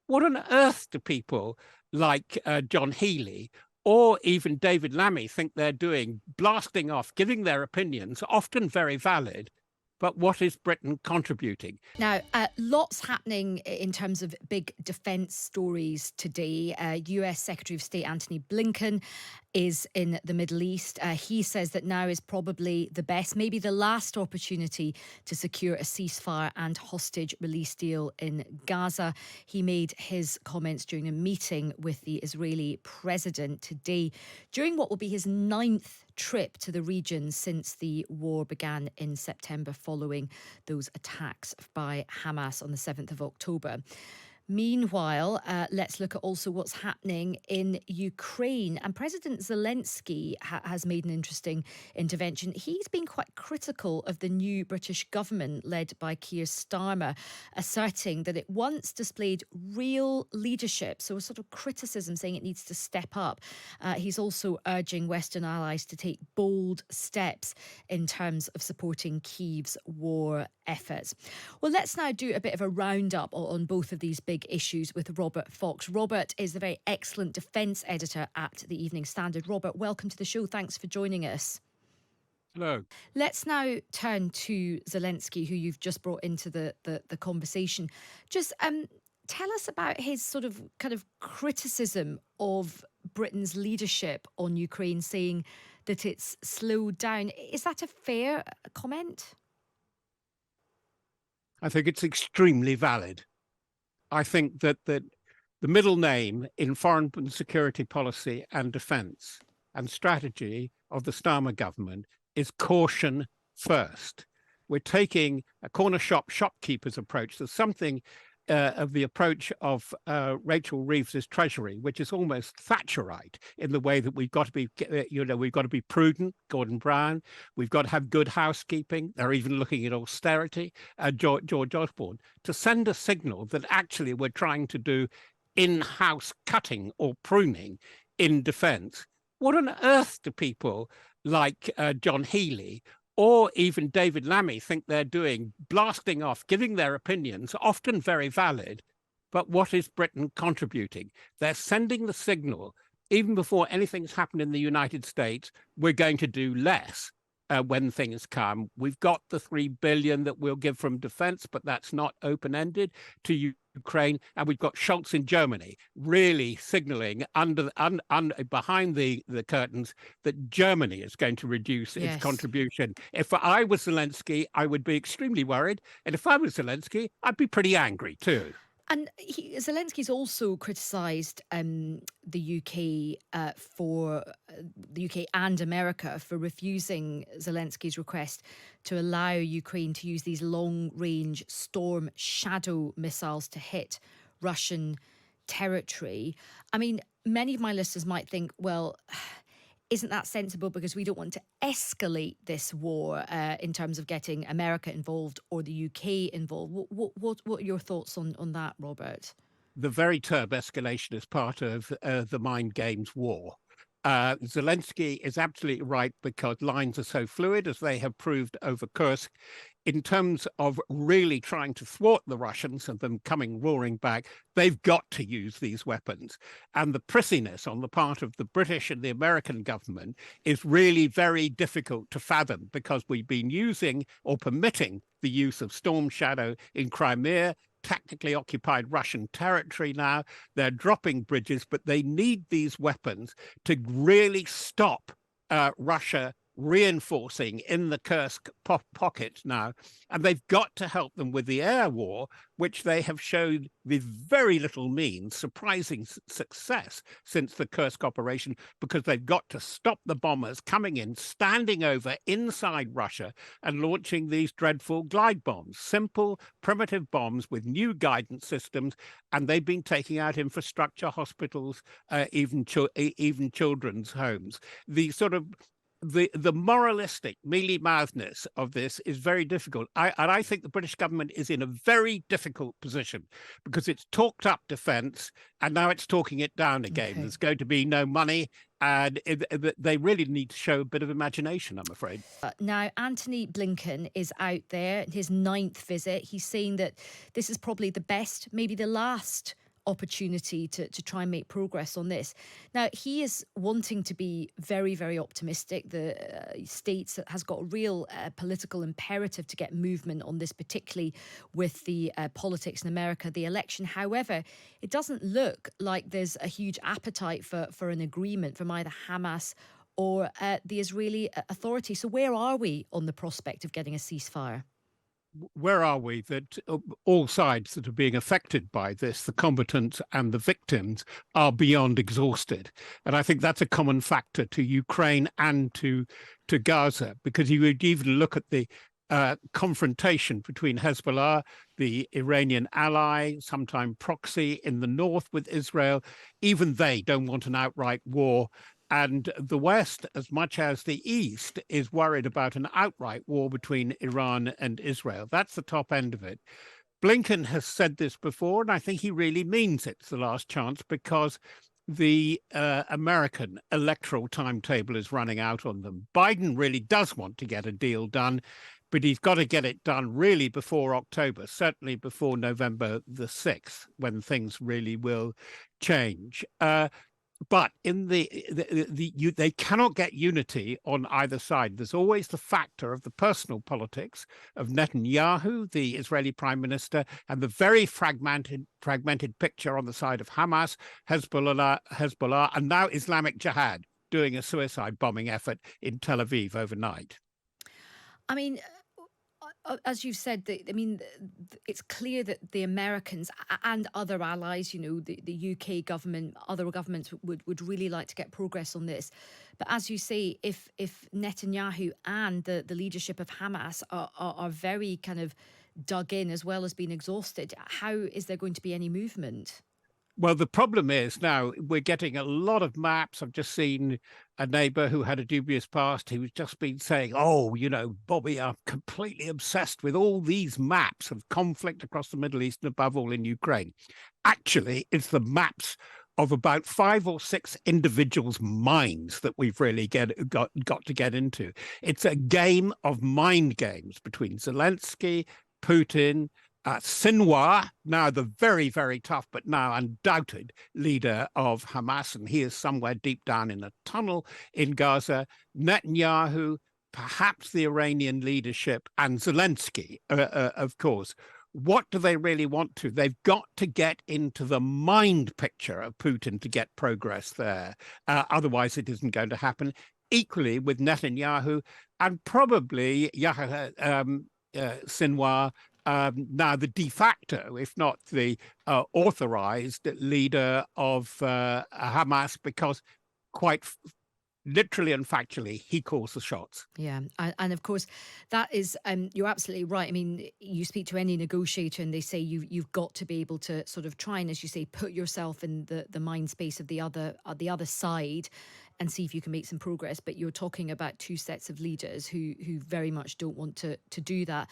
What on earth do people like John Healey or even David Lammy think they're doing, blasting off, giving their opinions, often very valid, but what is Britain contributing? Now, lots happening in terms of big defence stories today. US Secretary of State Antony Blinken is in the Middle East. He says that now is probably the best, maybe the last opportunity to secure a ceasefire and hostage release deal in Gaza. He made his comments during a meeting with the Israeli president today, during what will be his ninth trip to the region since the war began in September following those attacks by Hamas on the 7th of October. Meanwhile, let's look at also what's happening in Ukraine. And President Zelensky has made an interesting intervention. He's been quite critical of the new British government led by Keir Starmer, asserting that it once displayed real leadership. So a sort of criticism saying it needs to step up. He's also urging Western allies to take bold steps in terms of supporting Kyiv's war efforts. Well, let's now do a bit of a roundup on both of these big issues with Robert Fox. Robert is the very excellent defence editor at the Evening Standard. Robert, welcome to the show. Thanks for joining us. Hello. Let's now turn to Zelensky, who you've just brought into the conversation. Just tell us about his sort of kind of criticism of Britain's leadership on Ukraine, saying that it's slowed down. Is that a fair comment? I think it's extremely valid. I think that the middle name in foreign and security policy and defence and strategy of the Starmer government is caution first. We're taking a corner shopkeeper's approach. There's something of the approach of Rachel Reeves's Treasury, which is almost Thatcherite in the way that we've got to be, we've got to be prudent. Gordon Brown, we've got to have good housekeeping. They're even looking at austerity. George Osborne, to send a signal that actually we're trying to do in-house cutting or pruning in defence. What on earth do people like John Healey or even David Lammy think they're doing, blasting off, giving their opinions, often very valid, but what is Britain contributing? They're sending the signal, even before anything's happened in the United States, we're going to do less when things come. We've got the $3 billion that we'll give from defense, but that's not open-ended to Ukraine, and we've got Scholz in Germany really signaling behind the curtains that Germany is going to reduce its Yes. contribution. If I was Zelensky, I would be extremely worried, and if I was Zelensky, I'd be pretty angry too. And Zelensky's also criticised the UK for the UK and America for refusing Zelensky's request to allow Ukraine to use these long-range Storm Shadow missiles to hit Russian territory. I mean, many of my listeners might think, well, isn't that sensible because we don't want to escalate this war in terms of getting America involved or the UK involved? What are your thoughts on that, Robert? The very term escalation is part of the mind games war. Zelensky is absolutely right because lines are so fluid, as they have proved over Kursk, in terms of really trying to thwart the Russians and them coming roaring back. They've got to use these weapons. And the prissiness on the part of the British and the American government is really very difficult to fathom because we've been using or permitting the use of Storm Shadow in Crimea, tactically occupied Russian territory now. They're dropping bridges, but they need these weapons to really stop Russia reinforcing in the Kursk pocket now. And they've got to help them with the air war, which they have showed with very little means, surprising success since the Kursk operation, because they've got to stop the bombers coming in, standing over inside Russia and launching these dreadful glide bombs, simple, primitive bombs with new guidance systems. And they've been taking out infrastructure, hospitals, even children's homes. The sort of the moralistic mealy-mouthedness of this is very difficult. I think the British government is in a very difficult position because it's talked up defence and now it's talking it down again. Okay. There's going to be no money, and they really need to show a bit of imagination, I'm afraid. Now, Antony Blinken is out there, his ninth visit. He's saying that this is probably the best, maybe the last opportunity to try and make progress on this. Now, he is wanting to be very, very optimistic. The States has got a real political imperative to get movement on this, particularly with the politics in America, the election. However, it doesn't look like there's a huge appetite for an agreement from either Hamas or the Israeli Authority. So where are we on the prospect of getting a ceasefire? Where are we that all sides that are being affected by this, the combatants and the victims, are beyond exhausted? And I think that's a common factor to Ukraine and to Gaza, because you would even look at the confrontation between Hezbollah, the Iranian ally, sometime proxy in the north with Israel. Even they don't want an outright war. And the West, as much as the East, is worried about an outright war between Iran and Israel. That's the top end of it. Blinken has said this before, and I think he really means it's the last chance, because the American electoral timetable is running out on them. Biden really does want to get a deal done, but he's got to get it done really before October, certainly before November the 6th, when things really will change. But in they cannot get unity on either side. There's always the factor of the personal politics of Netanyahu, the Israeli prime minister, and the very fragmented picture on the side of Hamas, Hezbollah, and now Islamic Jihad doing a suicide bombing effort in Tel Aviv overnight. I mean, as you've said, it's clear that the Americans and other allies, the UK government, other governments would really like to get progress on this. But as you say, if Netanyahu and the leadership of Hamas are very kind of dug in as well as being exhausted, how is there going to be any movement? Well, the problem is now we're getting a lot of maps. I've just seen a neighbor who had a dubious past who's just been saying, oh, Bobby, I'm completely obsessed with all these maps of conflict across the Middle East and above all in Ukraine. Actually, it's the maps of about 5 or 6 individuals' minds that we've really got to get into. It's a game of mind games between Zelensky, Putin, Sinwar, now the very, very tough, but now undoubted leader of Hamas, and he is somewhere deep down in a tunnel in Gaza, Netanyahu, perhaps the Iranian leadership, and Zelensky, of course. What do they really want to? They've got to get into the mind picture of Putin to get progress there. Otherwise, it isn't going to happen. Equally with Netanyahu and probably Sinwar, now the de facto, if not the authorized leader of Hamas, because quite literally and factually, he calls the shots. Yeah, and of course, that is you're absolutely right. I mean, you speak to any negotiator, and they say you've got to be able to sort of try and, as you say, put yourself in the mind space of the other side, and see if you can make some progress. But you're talking about two sets of leaders who very much don't want to do that.